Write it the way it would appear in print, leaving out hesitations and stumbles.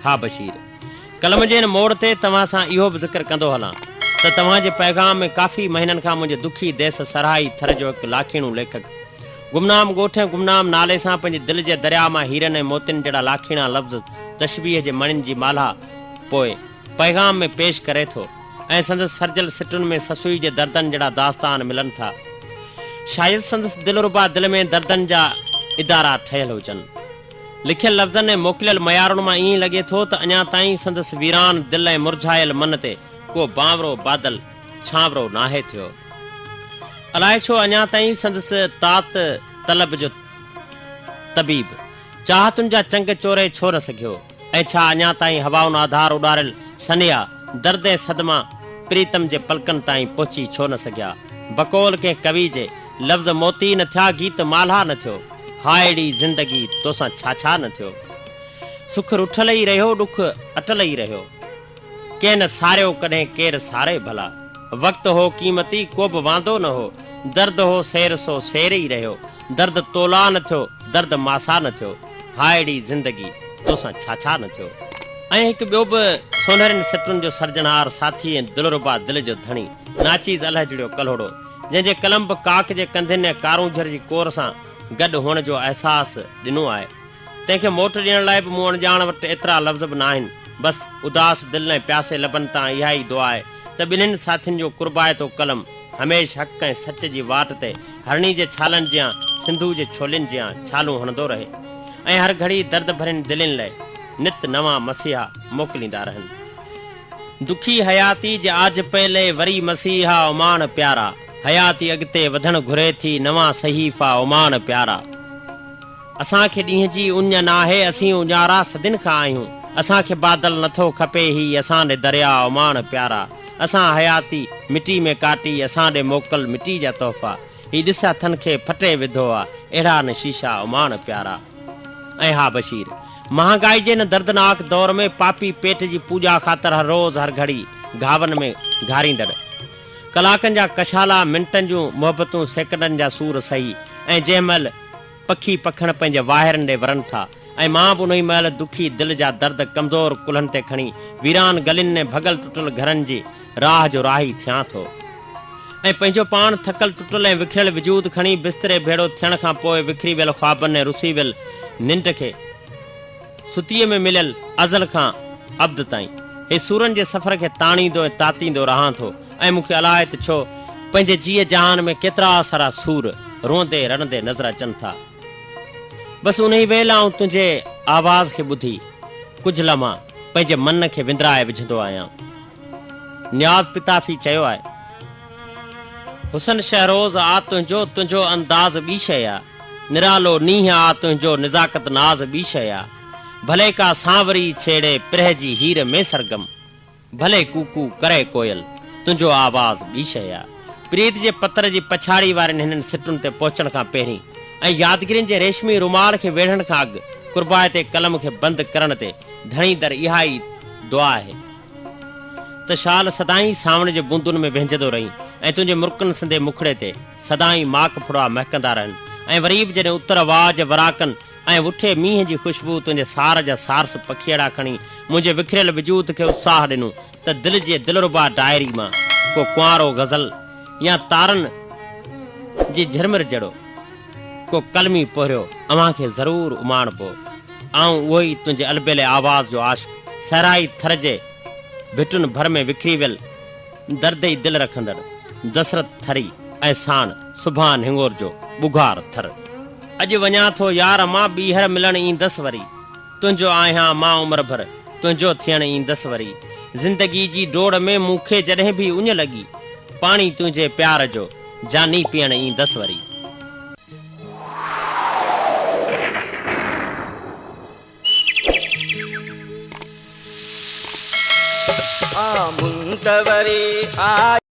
हा बशीर, कलम जे मोड़ ते तव्हां सां इहो बि ज़िक्र कंदो हलां त तव्हांजे पैगाम में काफ़ी महीननि खां मुंहिंजे दुखी देस सराही थर जो हिकु लाखीणू लेखक गुमनाम ॻोठ गुमनाम नाले सां पंहिंजे दिलि जे दरिया मां हीरनि ऐं मोतियुनि जहिड़ा लाखीणा लफ़्ज़ तशबीह जे मणियुनि जी माला पोइ पैगाम में पेश करे थो ऐं संदसि सरजल सिटुनि में ससुई जे दर्दनि जहिड़ा दास्तान मिलनि था। शायदि संदसि दिलरुबा दिलि में दर्दनि जा इदारा ठहियल हुजनि। लिखियल लफ़्ज़नि ऐं मोकिलियल मयारुनि मां ईअं लॻे थो त अञा ताईं संदसि वीरान दिलि ऐं मुरझायल मन ते को बांवरो बादल छांवरो नाहे थियो। अलाए छो अञा ताईं संदसि तात तलब जो तबीब चाहतुनि जा चंग चोरे छो न सघियो ऐं छा अञा ताईं हवाउनि आधार उॾारियल सनिया दर्द ऐं सदमा प्रीतम जे पलकनि ताईं पहुची छो न सघिया। बकौल के कवि जे लफ़्ज़ मोती न थिया गीत माल्हा न थियो। हायड़ी ज़िंदगी तोसां छा छा न थियो। सुख रुठल ई रहियो ॾुख अटल ई रहियो। कंहिं न सारियो कॾहिं केरु सारे भला। वक़्तु हो क़ीमती को बि वांदो न हो। दर्द हो सेर सो सेर ई रहियो। दर्द तोला न थियो दर्द मासा न थियो। हायड़ी ज़िंदगी तोसां छा छा न थियो। ऐं हिकु ॿियो बि सोनहरनि सिटुनि जो सर्जनहार साथी ऐं दिलरुबा दिलि जो धणी नाचीज़ अलाह जहिड़ो कल्होड़ो जंहिंजे कलम बि काक जे कंधनि ऐं कारूंझर जी कोर सां गॾु हुअण जो अहसासु ॾिनो आहे। तंहिंखे मोट ॾियण लाइ बि मूं अणॼाण वटि एतिरा लफ़्ज़ बि न आहिनि। बसि उदास दिलि ऐं प्यासे लबनि तां इहा ई दुआ आहे त ॿिन्हिनि साथियुनि जो कुर्बाइतो कलम हमेशह हक़ ऐं सच जी वाट ते हरणी जे छालनि जियां सिंधू जे छोलियुनि जियां छालूं हणंदो रहे ऐं हर घड़ी दर्द भरियुनि दिलनि लाइ नित नवां मसीहा मोकिलींदा रहनि। दुखी हयाती जे आज पहले वरी मसीहा उमान प्यारा। हयाती अॻिते वधणु घुरे थी नवां सहीफ़ा उमान प्यारा। असांखे ॾींहं जी उञ नाहे असीं उञारा सदिन खां आहियूं। असांखे बादल नथो खपे ही असां ॾे दरिया उमान प्यारा। असां हयाती मिटी में काटी असां ॾे मोकल मिटी जा तोहफ़ा। ही ॾिस हथनि खे फटे विधो आहे अहिड़ा न शीशा उमान प्यारा। ऐं हा बशीर, महांगाई जे न दर्दनाक दौर में पापी पेट जी पूॼा ख़ातिर हर रोज़ हर घड़ी घावनि में घारींदड़ कलाकनि जा कशाला मिंटनि जूं मोहबतूं सेकंडनि जा सूर सही ऐं जंहिं महिल पखी पखण पंहिंजे वाहिरनि ॾे वरनि था ऐं मां बि उन महिल दुखी दिलि जा दर्द कमज़ोर कुल्हनि ते खणी वीरान गलियुनि ऐं भॻल टुटल घरनि जी राह जो राही थियां थो ऐं पंहिंजो पाण थकल टुटल ऐं विखिरियल वजूद खणी बिस्तरे भेड़ो थियण खां पोइ विखरी वियल ख्वाबनि ऐं रुसी वियल निंड खे सुतीअ में मिलियल अज़ल खां अब्द ताईं हे सूरनि जे सफ़र खे ताणींदो ऐं तातींदो रहां थो ऐं मूंखे अलाए त छो पंहिंजे जीअ जहान में केतिरा सारा सूर रोंदे रड़ंदे नज़र अचनि था। बसि उन ई वेल आऊं तुंहिंजे आवाज़ खे ॿुधी कुझु लम्हा पंहिंजे मन खे विंदराए विझंदो आहियां। न्याज़ पिताफ़ी चयो आहे, हुसन शहरोज़ आ तुंहिंजो अंदाज़ ॿी शइ आहे। निरालो नींहं आ तुंहिंजो निज़ाकत नाज़ ॿी शइ आहे। भले का सांवरी छेड़े प्रह जी हीर में सरगम। भले कूकू करे कोयल तुंहिंजो आवाज़ ॿी शइ आहे। प्रीत जे पत्र जी पछाड़ी वारनि हिननि सिटुनि ते पहुचण खां पहिरीं ऐं यादगिरियुनि जे रेशमी रुमाल खे वेढ़ण खां अॻु कुर्बाइते कलम खे बंदि करण ते धणी दर इहा ई दुआ आहे त शाल सदाईं सावण जे बूंदुनि में विझंदो रही ऐं तुंहिंजे मुर्कनि संदे मुखड़े ते सदाईं माक फुड़ा महकंदा रहनि ऐं वरी बि जॾहिं उत्तर वाज वराकनि ऐं उठे मींहं जी ख़ुशबू तुंहिंजे सार जा सारस पखियड़ा खणी मुंहिंजे विखिरियल वजूद खे उत्साह ॾिनो त दिलि जे दिलरुबा डायरी मां को कुंवारो गज़ल या तारनि जी झिरमिर जहिड़ो को कलमी पोरियो अव्हां खे ज़रूरु उमाणबो। ऐं उहो ई तुंहिंजे अलबेले आवाज़ जो आशिक़ सहराई थर जे भिटुनि भर में विखरी वियल दर्द ई दिलि रखंदड़ दसरत थरी ऐं साण सुभान हिंगोर जो बुघार थर। अॼु वञा थो यार मां ॿीहर मिलण ईंदसि वरी। तुंहिंजो आहियां मां उमिरि भर तुंहिंजो थियण ईंदसि वरी। ज़िंदगी जी डोड़ में मूंखे जॾहिं बि उञ लॻी पाणी तुंहिंजे प्यार जो जानी पीअण ईंदसि वरी। मुंतवरी आ